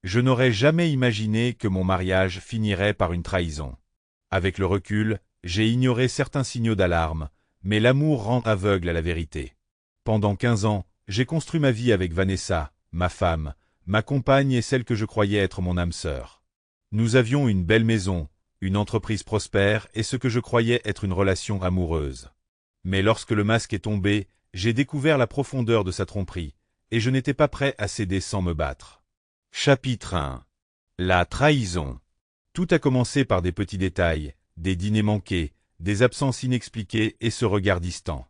Je n'aurais jamais imaginé que mon mariage finirait par une trahison. Avec le recul, j'ai ignoré certains signaux d'alarme, mais l'amour rend aveugle à la vérité. Pendant 15 ans, j'ai construit ma vie avec Vanessa, ma femme, ma compagne et celle que je croyais être mon âme sœur. Nous avions une belle maison, une entreprise prospère et ce que je croyais être une relation amoureuse. Mais lorsque le masque est tombé, j'ai découvert la profondeur de sa tromperie, et je n'étais pas prêt à céder sans me battre. Chapitre 1. La trahison. Tout a commencé par des petits détails, des dîners manqués, des absences inexpliquées et ce regard distant.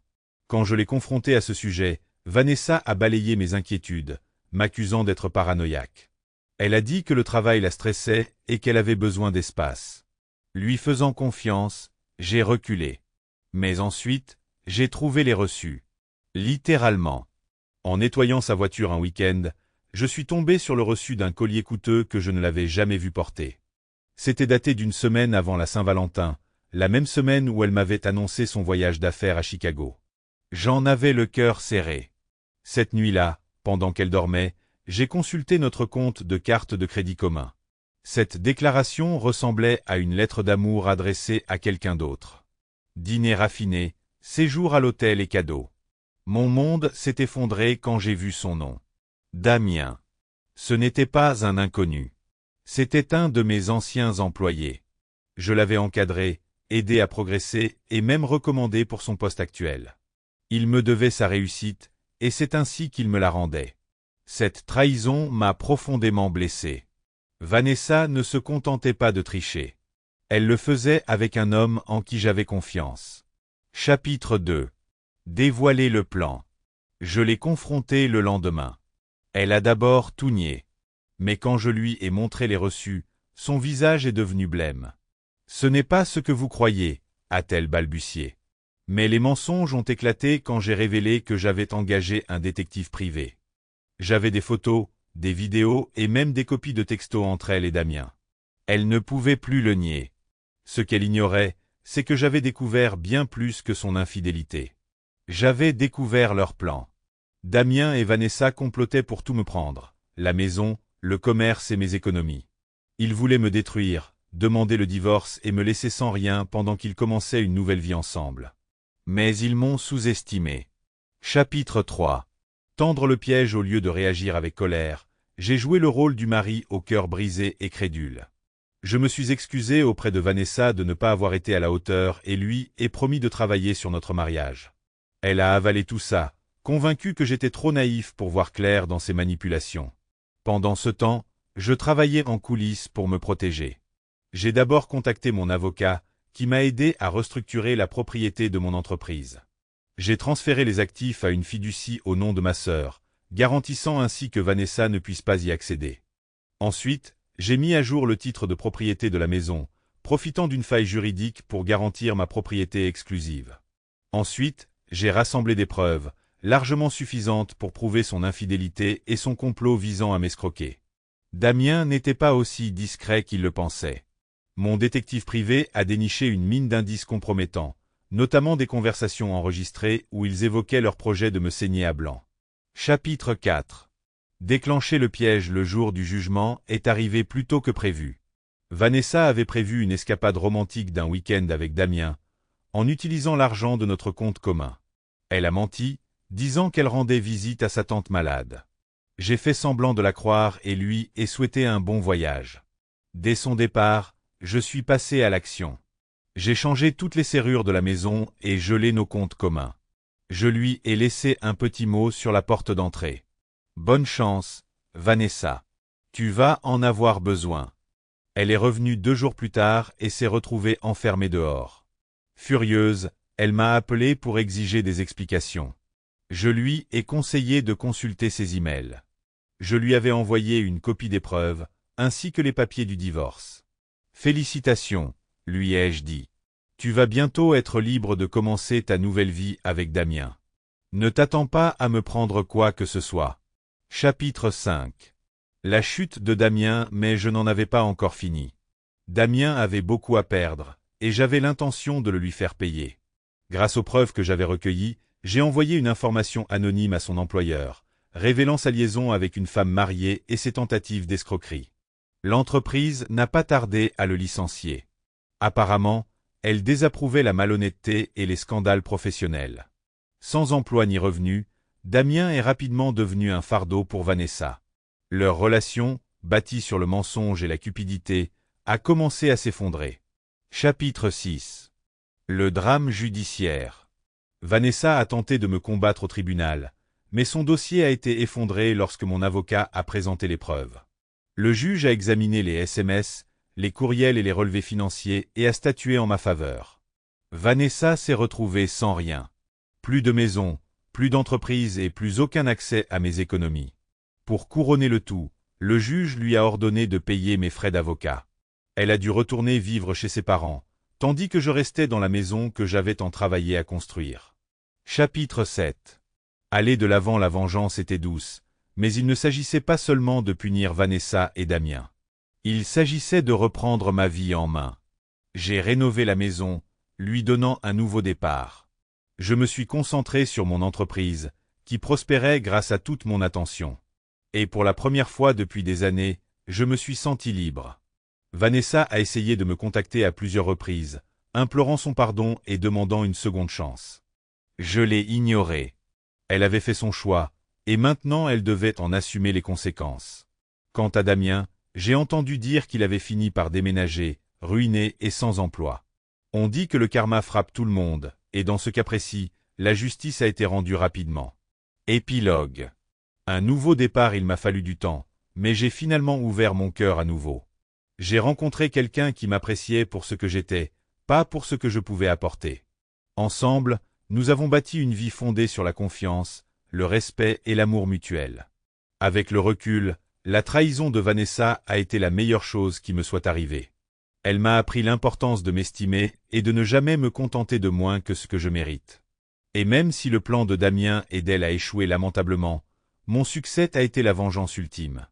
Quand je l'ai confrontée à ce sujet, Vanessa a balayé mes inquiétudes, m'accusant d'être paranoïaque. Elle a dit que le travail la stressait et qu'elle avait besoin d'espace. Lui faisant confiance, j'ai reculé. Mais ensuite, j'ai trouvé les reçus. Littéralement. En nettoyant sa voiture un week-end, je suis tombé sur le reçu d'un collier coûteux que je ne l'avais jamais vu porter. C'était daté d'une semaine avant la Saint-Valentin, la même semaine où elle m'avait annoncé son voyage d'affaires à Chicago. J'en avais le cœur serré. Cette nuit-là, pendant qu'elle dormait, j'ai consulté notre compte de carte de crédit commun. Cette déclaration ressemblait à une lettre d'amour adressée à quelqu'un d'autre. Dîner raffiné, séjour à l'hôtel et cadeaux. Mon monde s'est effondré quand j'ai vu son nom. Damien. Ce n'était pas un inconnu. C'était un de mes anciens employés. Je l'avais encadré, aidé à progresser et même recommandé pour son poste actuel. Il me devait sa réussite, et c'est ainsi qu'il me la rendait. Cette trahison m'a profondément blessé. Vanessa ne se contentait pas de tricher. Elle le faisait avec un homme en qui j'avais confiance. Chapitre 2. Dévoiler le plan. Je l'ai confrontée le lendemain. Elle a d'abord tout nié. Mais quand je lui ai montré les reçus, son visage est devenu blême. « Ce n'est pas ce que vous croyez », a-t-elle balbutié. Mais les mensonges ont éclaté quand j'ai révélé que j'avais engagé un détective privé. J'avais des photos, des vidéos et même des copies de textos entre elle et Damien. Elle ne pouvait plus le nier. Ce qu'elle ignorait, c'est que j'avais découvert bien plus que son infidélité. J'avais découvert leur plan. Damien et Vanessa complotaient pour tout me prendre, la maison, le commerce et mes économies. Ils voulaient me détruire, demander le divorce et me laisser sans rien pendant qu'ils commençaient une nouvelle vie ensemble. Mais ils m'ont sous-estimé. Chapitre 3. Tendre le piège au lieu de réagir avec colère, j'ai joué le rôle du mari au cœur brisé et crédule. Je me suis excusé auprès de Vanessa de ne pas avoir été à la hauteur et lui ai promis de travailler sur notre mariage. Elle a avalé tout ça, convaincue que j'étais trop naïf pour voir clair dans ses manipulations. Pendant ce temps, je travaillais en coulisses pour me protéger. J'ai d'abord contacté mon avocat, qui m'a aidé à restructurer la propriété de mon entreprise. J'ai transféré les actifs à une fiducie au nom de ma sœur, garantissant ainsi que Vanessa ne puisse pas y accéder. Ensuite, j'ai mis à jour le titre de propriété de la maison, profitant d'une faille juridique pour garantir ma propriété exclusive. Ensuite, j'ai rassemblé des preuves, largement suffisantes pour prouver son infidélité et son complot visant à m'escroquer. Damien n'était pas aussi discret qu'il le pensait. Mon détective privé a déniché une mine d'indices compromettants, notamment des conversations enregistrées où ils évoquaient leur projet de me saigner à blanc. Chapitre 4. Déclencher le piège le jour du jugement est arrivé plus tôt que prévu. Vanessa avait prévu une escapade romantique d'un week-end avec Damien, en utilisant l'argent de notre compte commun. Elle a menti, disant qu'elle rendait visite à sa tante malade. J'ai fait semblant de la croire et lui ai souhaité un bon voyage. Dès son départ, je suis passé à l'action. J'ai changé toutes les serrures de la maison et gelé nos comptes communs. Je lui ai laissé un petit mot sur la porte d'entrée. Bonne chance, Vanessa. Tu vas en avoir besoin. Elle est revenue 2 jours plus tard et s'est retrouvée enfermée dehors. Furieuse, elle m'a appelé pour exiger des explications. Je lui ai conseillé de consulter ses emails. Je lui avais envoyé une copie des preuves, ainsi que les papiers du divorce. Félicitations, lui ai-je dit. Tu vas bientôt être libre de commencer ta nouvelle vie avec Damien. Ne t'attends pas à me prendre quoi que ce soit. Chapitre 5. La chute de Damien, mais je n'en avais pas encore fini. Damien avait beaucoup à perdre, et j'avais l'intention de le lui faire payer. Grâce aux preuves que j'avais recueillies, j'ai envoyé une information anonyme à son employeur, révélant sa liaison avec une femme mariée et ses tentatives d'escroquerie. L'entreprise n'a pas tardé à le licencier. Apparemment, elle désapprouvait la malhonnêteté et les scandales professionnels. Sans emploi ni revenu, Damien est rapidement devenu un fardeau pour Vanessa. Leur relation, bâtie sur le mensonge et la cupidité, a commencé à s'effondrer. Chapitre 6. Le drame judiciaire. Vanessa a tenté de me combattre au tribunal, mais son dossier a été effondré lorsque mon avocat a présenté les preuves. Le juge a examiné les SMS, les courriels et les relevés financiers et a statué en ma faveur. Vanessa s'est retrouvée sans rien. Plus de maison, plus d'entreprise et plus aucun accès à mes économies. Pour couronner le tout, le juge lui a ordonné de payer mes frais d'avocat. Elle a dû retourner vivre chez ses parents, tandis que je restais dans la maison que j'avais tant travaillé à construire. Chapitre 7. Aller de l'avant, la vengeance était douce, mais il ne s'agissait pas seulement de punir Vanessa et Damien. Il s'agissait de reprendre ma vie en main. J'ai rénové la maison, lui donnant un nouveau départ. Je me suis concentré sur mon entreprise, qui prospérait grâce à toute mon attention. Et pour la première fois depuis des années, je me suis senti libre. Vanessa a essayé de me contacter à plusieurs reprises, implorant son pardon et demandant une seconde chance. Je l'ai ignorée. Elle avait fait son choix, et maintenant elle devait en assumer les conséquences. Quant à Damien, j'ai entendu dire qu'il avait fini par déménager, ruiné et sans emploi. On dit que le karma frappe tout le monde, et dans ce cas précis, la justice a été rendue rapidement. Épilogue. Un nouveau départ, il m'a fallu du temps, mais j'ai finalement ouvert mon cœur à nouveau. J'ai rencontré quelqu'un qui m'appréciait pour ce que j'étais, pas pour ce que je pouvais apporter. Ensemble, nous avons bâti une vie fondée sur la confiance, le respect et l'amour mutuel. Avec le recul, la trahison de Vanessa a été la meilleure chose qui me soit arrivée. Elle m'a appris l'importance de m'estimer et de ne jamais me contenter de moins que ce que je mérite. Et même si le plan de Damien et d'elle a échoué lamentablement, mon succès a été la vengeance ultime.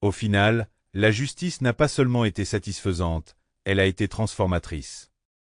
Au final, la justice n'a pas seulement été satisfaisante, elle a été transformatrice.